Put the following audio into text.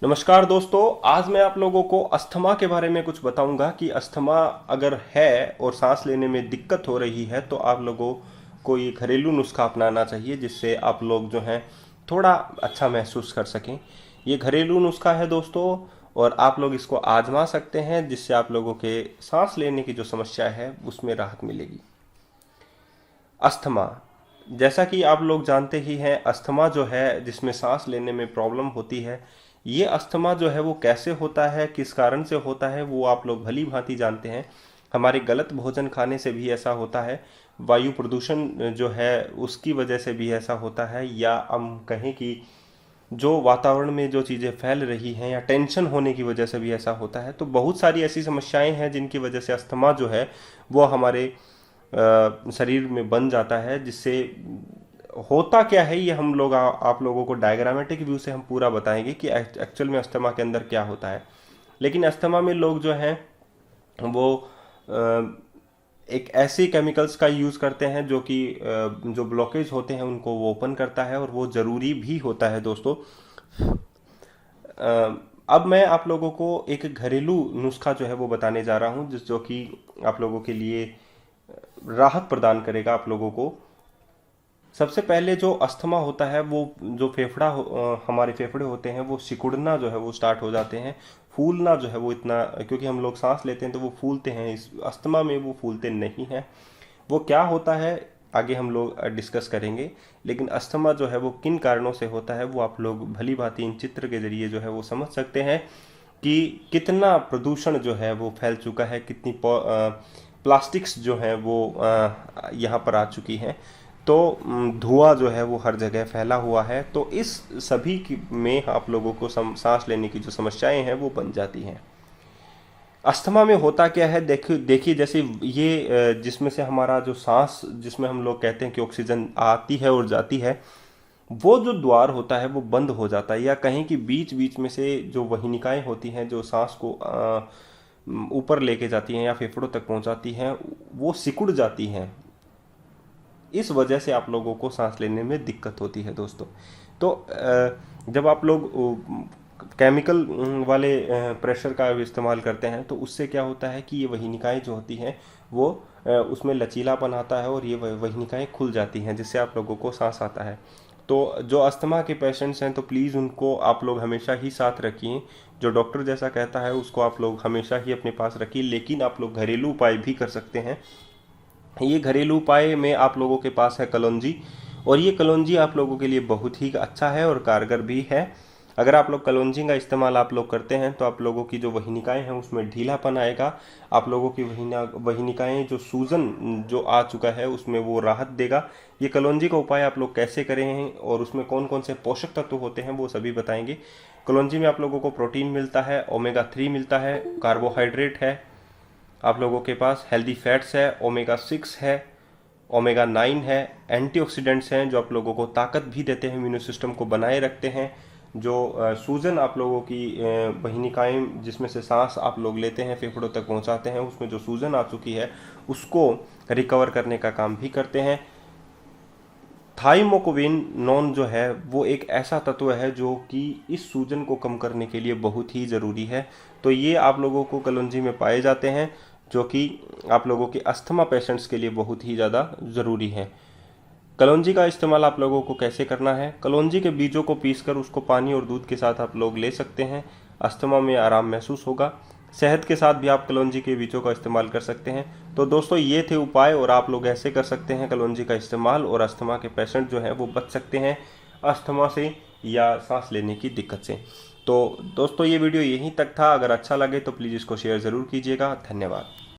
नमस्कार दोस्तों, आज मैं आप लोगों को अस्थमा के बारे में कुछ बताऊंगा कि अस्थमा अगर है और सांस लेने में दिक्कत हो रही है तो आप लोगों को ये घरेलू नुस्खा अपनाना चाहिए जिससे आप लोग जो हैं थोड़ा अच्छा महसूस कर सकें। ये घरेलू नुस्खा है दोस्तों, और आप लोग इसको आजमा सकते हैं जिससे आप लोगों के सांस लेने की जो समस्या है उसमें राहत मिलेगी। अस्थमा, जैसा कि आप लोग जानते ही हैं, अस्थमा जो है जिसमें सांस लेने में प्रॉब्लम होती है, ये अस्थमा जो है वो कैसे होता है, किस कारण से होता है, वो आप लोग भली भांति जानते हैं। हमारे गलत भोजन खाने से भी ऐसा होता है, वायु प्रदूषण जो है उसकी वजह से भी ऐसा होता है, या हम कहें कि जो वातावरण में जो चीज़ें फैल रही हैं या टेंशन होने की वजह से भी ऐसा होता है। तो बहुत सारी ऐसी समस्याएं हैं जिनकी वजह से अस्थमा जो है वो हमारे शरीर में बन जाता है। जिससे होता क्या है ये हम लोग आप लोगों को डायग्रामेटिक व्यू से हम पूरा बताएंगे कि एक्चुअल में अस्थमा के अंदर क्या होता है। लेकिन अस्थमा में लोग जो हैं वो एक ऐसे केमिकल्स का यूज़ करते हैं जो कि जो ब्लॉकेज होते हैं उनको वो ओपन करता है, और वो ज़रूरी भी होता है दोस्तों। अब मैं आप लोगों को एक घरेलू नुस्खा जो है वो बताने जा रहा हूँ जो कि आप लोगों के लिए राहत प्रदान करेगा आप लोगों को। सबसे पहले जो अस्थमा होता है वो जो हमारे फेफड़े होते हैं वो सिकुड़ना जो है वो स्टार्ट हो जाते हैं। फूलना जो है वो इतना, क्योंकि हम लोग सांस लेते हैं तो वो फूलते हैं, इस अस्थमा में वो फूलते नहीं हैं। वो क्या होता है आगे हम लोग डिस्कस करेंगे। लेकिन अस्थमा जो है वो किन कारणों से होता है वो आप लोग भली भांति इन चित्र के जरिए जो है वो समझ सकते हैं कि कितना प्रदूषण जो है वो फैल चुका है, कितनी प्लास्टिक्स जो है वो यहाँ पर आ चुकी हैं। तो धुआं जो है वो हर जगह फैला हुआ है, तो इस में आप लोगों को सांस लेने की जो समस्याएं हैं वो बन जाती हैं। अस्थमा में होता क्या है, देखिए देखिए, जैसे ये जिसमें से हमारा जो सांस, जिसमें हम लोग कहते हैं कि ऑक्सीजन आती है और जाती है, वो जो द्वार होता है वो बंद हो जाता है, या कहीं कि बीच बीच में से जो वहिनिकाएं होती हैं जो सांस को ऊपर लेके जाती हैं या फेफड़ों तक पहुंचाती हैं, वो सिकुड़ जाती हैं। इस वजह से आप लोगों को सांस लेने में दिक्कत होती है दोस्तों। तो जब आप लोग केमिकल वाले प्रेशर का इस्तेमाल करते हैं तो उससे क्या होता है कि ये वहिनिकाएं जो होती हैं वो उसमें लचीलापन आता है और ये वहिनिकाएं खुल जाती हैं जिससे आप लोगों को सांस आता है। तो जो अस्थमा के पेशेंट्स हैं तो प्लीज़ उनको आप लोग हमेशा ही साथ रखिए। जो डॉक्टर जैसा कहता है उसको आप लोग हमेशा ही अपने पास रखिए। लेकिन आप लोग घरेलू उपाय भी कर सकते हैं। ये घरेलू उपाय में आप लोगों के पास है कलौंजी, और ये कलौंजी आप लोगों के लिए बहुत ही अच्छा है और कारगर भी है। अगर आप लोग कलौंजी का इस्तेमाल आप लोग करते हैं तो आप लोगों की जो वहिनिकाएं हैं उसमें ढीलापन आएगा। आप लोगों की वहिनिकाएं जो सूजन जो आ चुका है उसमें वो राहत देगा। ये कलौंजी का उपाय आप लोग कैसे करें हैं और उसमें कौन कौन से पोषक तत्व होते हैं वो सभी बताएंगे। कलौंजी में आप लोगों को प्रोटीन मिलता है, ओमेगा 3 मिलता है, कार्बोहाइड्रेट है, आप लोगों के पास हेल्दी फैट्स है, ओमेगा 6 है, ओमेगा 9 है, एंटीऑक्सीडेंट्स हैं जो आप लोगों को ताकत भी देते हैं, इम्यून सिस्टम को बनाए रखते हैं। जो सूजन आप लोगों की वहिनिकाएं जिसमें से सांस आप लोग लेते हैं फेफड़ों तक पहुंचाते हैं, उसमें जो सूजन आ चुकी है उसको रिकवर करने का काम भी करते हैं। थाइमोकोविन जो है वो एक ऐसा तत्व है जो कि इस सूजन को कम करने के लिए बहुत ही ज़रूरी है। तो ये आप लोगों को कलौंजी में पाए जाते हैं जो कि आप लोगों के अस्थमा पेशेंट्स के लिए बहुत ही ज़्यादा ज़रूरी है। कलौंजी का इस्तेमाल आप लोगों को कैसे करना है, कलौंजी के बीजों को पीसकर उसको पानी और दूध के साथ आप लोग ले सकते हैं, अस्थमा में आराम महसूस होगा। शहद के साथ भी आप कलौंजी के बीजों का इस्तेमाल कर सकते हैं। तो दोस्तों ये थे उपाय, और आप लोग ऐसे कर सकते हैं कलौंजी का इस्तेमाल, और अस्थमा के पेशेंट जो हैं वो बच सकते हैं अस्थमा से या सांस लेने की दिक्कत से। तो दोस्तों ये वीडियो यहीं तक था। अगर अच्छा लगे तो प्लीज़ इसको शेयर ज़रूर कीजिएगा। धन्यवाद।